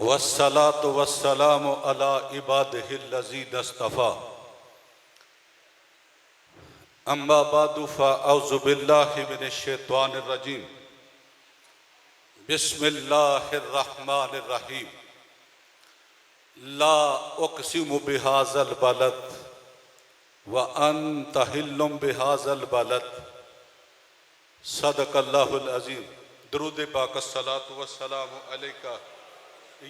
वस्सलातु वस्सलामु अला इबादिहिल्लज़ीना इस्तफ़ा अम्मा बादु फ़अऊज़ु बिल्लाहि मिनश्शैतानिर रजीम बिस्मिल्लाहिर रहमानिर रहीम ला उक़सिमु बिहाज़ल बलद व अन्त हिल्लुम बिहाज़ल बलद सदक़ल्लाहुल अज़ीम। दुरूद पाक अस्सलातु वस्सलामु अलैका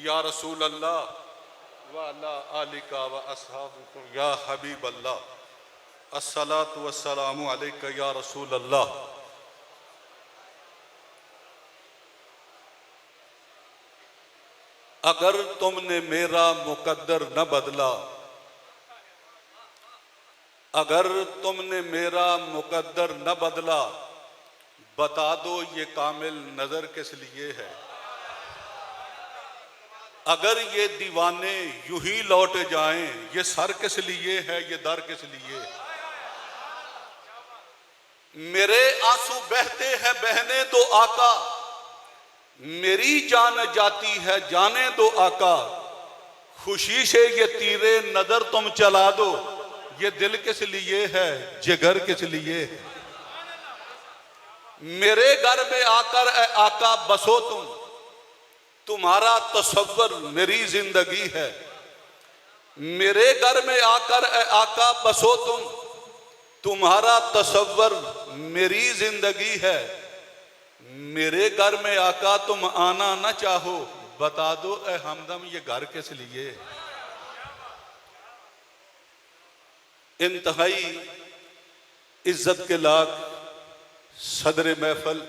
या रसूल अल्लाह व अला आलिका व अस्हाबिका या हबीब अल्लाह अस्सलातु वस्सलामु अलैका या रसूल अल्लाह। अगर तुमने मेरा मुकद्दर न बदला, अगर तुमने मेरा मुकद्दर न बदला, बता दो ये कामिल नजर किस लिए है। अगर ये दीवाने यूं ही लौट जाएं, ये सर किस लिए है, ये दर किस लिए है। मेरे आंसू बहते हैं बहने दो आका, मेरी जान जाती है जाने दो आका। खुशी से ये तीरे नजर तुम चला दो, ये दिल किस लिए है, जिगर किस लिए है। मेरे घर में आकर ए आका बसो तुम, तुम्हारा तसव्वुर मेरी जिंदगी है। मेरे घर में आकर ए आका बसो तुम, तुम्हारा तसव्वुर मेरी जिंदगी है। मेरे घर में आका तुम आना न चाहो, बता दो ए हमदम ये घर किस लिए। इंतहाई इज्जत के लाख सदर महफल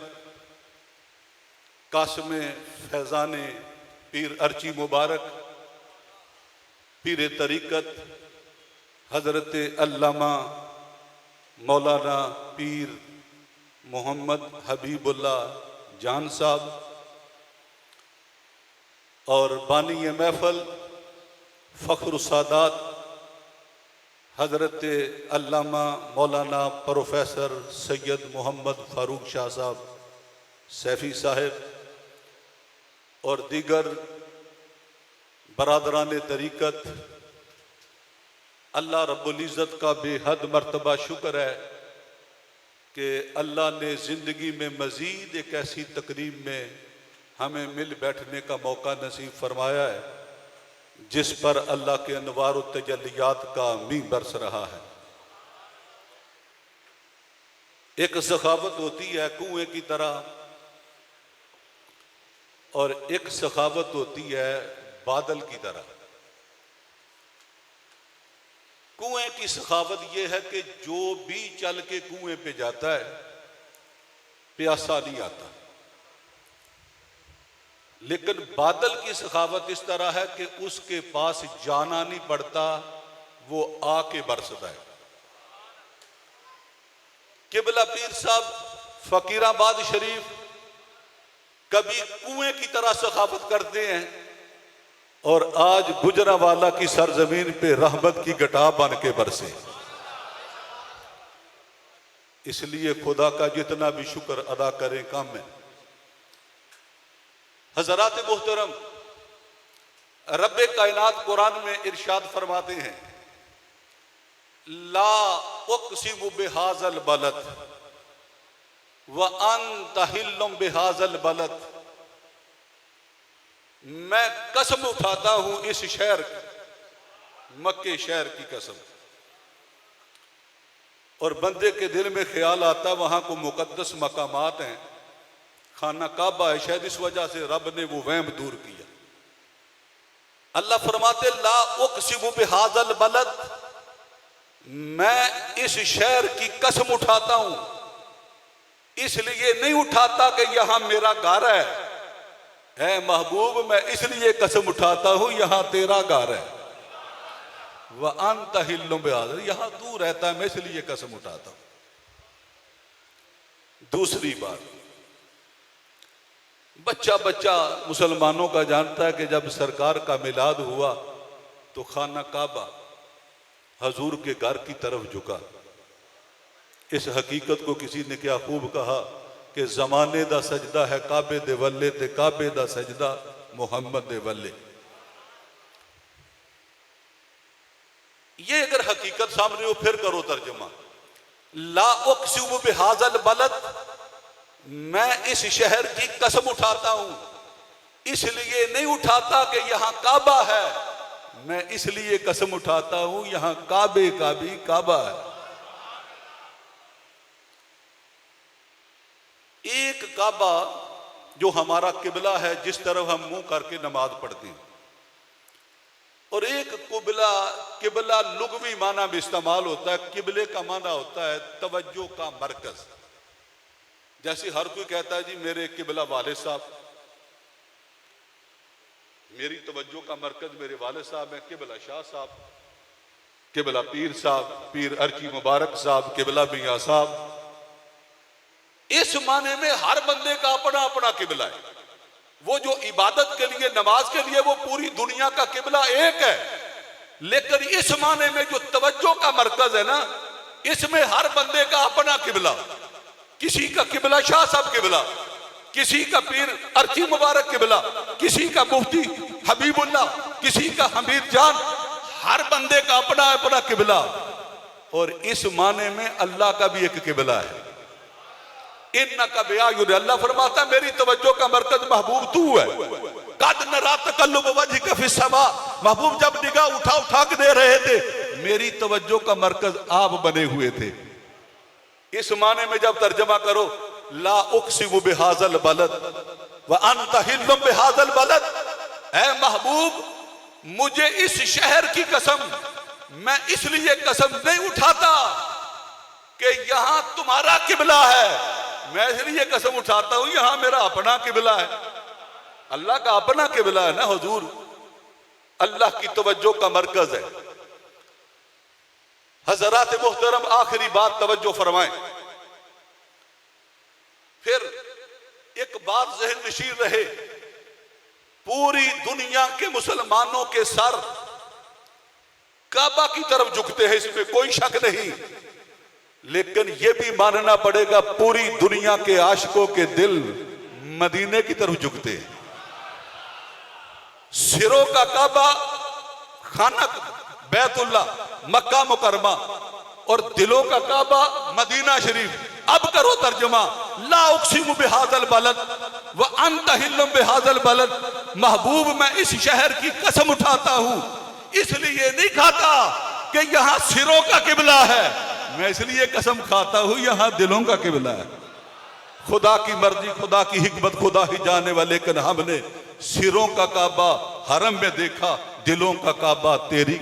कासिम फैज़ाने पीर अर्ची मुबारक पीर तरीक़त हज़रत अल्लामा मौलाना पीर मोहम्मद हबीबुल्लाह जान साहब और बानी महफल फ़ख्र सादात हज़रत अल्लामा मौलाना प्रोफेसर सैयद मोहम्मद फ़ारूक शाह साहब सैफ़ी साहिब और दीगर बरादरान तरीक़त, अल्लाह रब्बुल इज़्ज़त का बेहद मर्तबा शुक्र है कि अल्लाह ने ज़िंदगी में मज़ीद एक ऐसी तकरीब में हमें मिल बैठने का मौका नसीब फरमाया है जिस पर अल्लाह के अनवार व तजल्लियात का मींह बरस रहा है। एक सखावत होती है कुएं की तरह और एक सखावत होती है बादल की तरह। कुएं की सखावत यह है कि जो भी चल के कुएं पे जाता है प्यासा नहीं आता, लेकिन बादल की सखावत इस तरह है कि उसके पास जाना नहीं पड़ता, वो आके बरसता है। किबला पीर साहब फकीराबाद शरीफ कभी कुएं की तरह सखावत करते हैं और आज गुजरांवाला की सरजमीन पे रहमत की घटा बन के बरसे। इसलिए खुदा का जितना भी शुक्र अदा करें कम है। हजरात मोहतरम, रब्बे कायनात कुरान में इरशाद फरमाते हैं ला उक़सिमु बिहाज़ल बलद व अन्त हिल्लुम बिहाज़ल बलद। मैं कसम उठाता हूं इस शहर की, मक्के शहर की कसम। और बंदे के दिल में ख्याल आता वहां को मुकद्दस मकामात हैं, खाना काबा है, शायद इस वजह से रब ने वो वहम दूर किया। अल्लाह फरमाते ला उक़सिमु बिहाज़ल बलद, मैं इस शहर की कसम उठाता हूं। इसलिए नहीं उठाता कि यहां मेरा घर है महबूब, मैं इसलिए कसम उठाता हूं यहां तेरा घर है। वह अन्त हिल्लुम बिहाज़ल, यहां तू रहता है, मैं इसलिए कसम उठाता हूं। दूसरी बात, बच्चा बच्चा मुसलमानों का जानता है कि जब सरकार का मिलाद हुआ तो खाना काबा हजूर के घर की तरफ झुका। इस हकीकत को किसी ने क्या खूब कहा कि जमाने दा सजदा है काबे दे वल्ले ते काबे दा सजदा मुहम्मद दे वल्ले। ये अगर हकीकत सामने हो फिर करो तर्जुमा। ला उक़सिमु बिहाज़ल बलद, मैं इस शहर की कसम उठाता हूं, इसलिए नहीं उठाता कि यहां काबा है, मैं इसलिए कसम उठाता हूं यहां काबे का भी काबा है। एक काबा जो हमारा किबला है, जिस तरफ हम मुंह करके नमाज पढ़ते हैं, और एक कुबला किबला लुगवी माना भी इस्तेमाल होता है। किबले का माना होता है तवज्जो का मरकज। जैसे हर कोई कहता है जी मेरे किबला वालिद साहब, मेरी तवज्जो का मरकज मेरे वालिद साहब हैं, किबला शाह साहब, किबला पीर साहब, पीर अर्ची मुबारक साहब, किबला मियां साहब। इस माने में हर बंदे का अपना अपना किबला है। वो जो इबादत के लिए, नमाज के लिए, वो पूरी दुनिया का किबला एक है, लेकिन इस माने में जो तवज्जो का मरकज है ना, इसमें हर बंदे का अपना किबला। किसी का किबला शाह साहब किबला, किसी का पीर अर्ची मुबारक किबला, किसी का मुफ्ती हबीबुल्लाह, किसी का हमीद जान, हर बंदे का अपना अपना किबला। और इस माने में अल्लाह का भी एक किबला है। इन्नका बिअयुन, अल्लाह फरमाता मेरी तवज्जो का मरकज महबूब तू है। कद नरा तकल्लुब वजहिका फिस्समा, महबूब जब निगाह उठा उठा के दे रहे थे, मेरी तवज्जो का मरकज आप बने हुए थे। इस माने में जब तर्जमा करो, ला उक़सिमु बिहाज़ल बलद व अंत हिल्लुम बिहाज़ल बलद, ऐ महबूब मुझे इस शहर की कसम, मैं इसलिए कसम नहीं उठाता कि यहां तुम्हारा किबला है, मैं इसलिए कसम उठाता हूं यहां मेरा अपना किबला है। अल्लाह का अपना किबला है ना हुजूर, अल्लाह की तवज्जो का मरकज है। हजरात मुहतरम, आखिरी बात तवज्जो फरमाएं। फिर एक बात ज़हन नशीर रहे, पूरी दुनिया के मुसलमानों के सर काबा की तरफ झुकते हैं, इसमें कोई शक नहीं, लेकिन यह भी मानना पड़ेगा पूरी दुनिया के आशिकों के दिल मदीने की तरफ झुकते हैं। सिरों का काबा खाना बैतुल्ला मक्का मुकरमा, और दिलों का काबा मदीना शरीफ। अब करो तर्जुमा, ला उक़सिमु बिहाज़ल बलद व अंत हिल्लुम बिहाज़ल बलद, महबूब मैं इस शहर की कसम उठाता हूं, इसलिए नहीं खाता कि यहां सिरों का किबला है, मैं इसलिए कसम खाता हूं यहां दिलों का किबला है। खुदा की मर्जी, खुदा की हिकमत खुदा ही जाने वाले, लेकिन हमने सिरों का काबा हरम में देखा, दिलों का काबा तेरी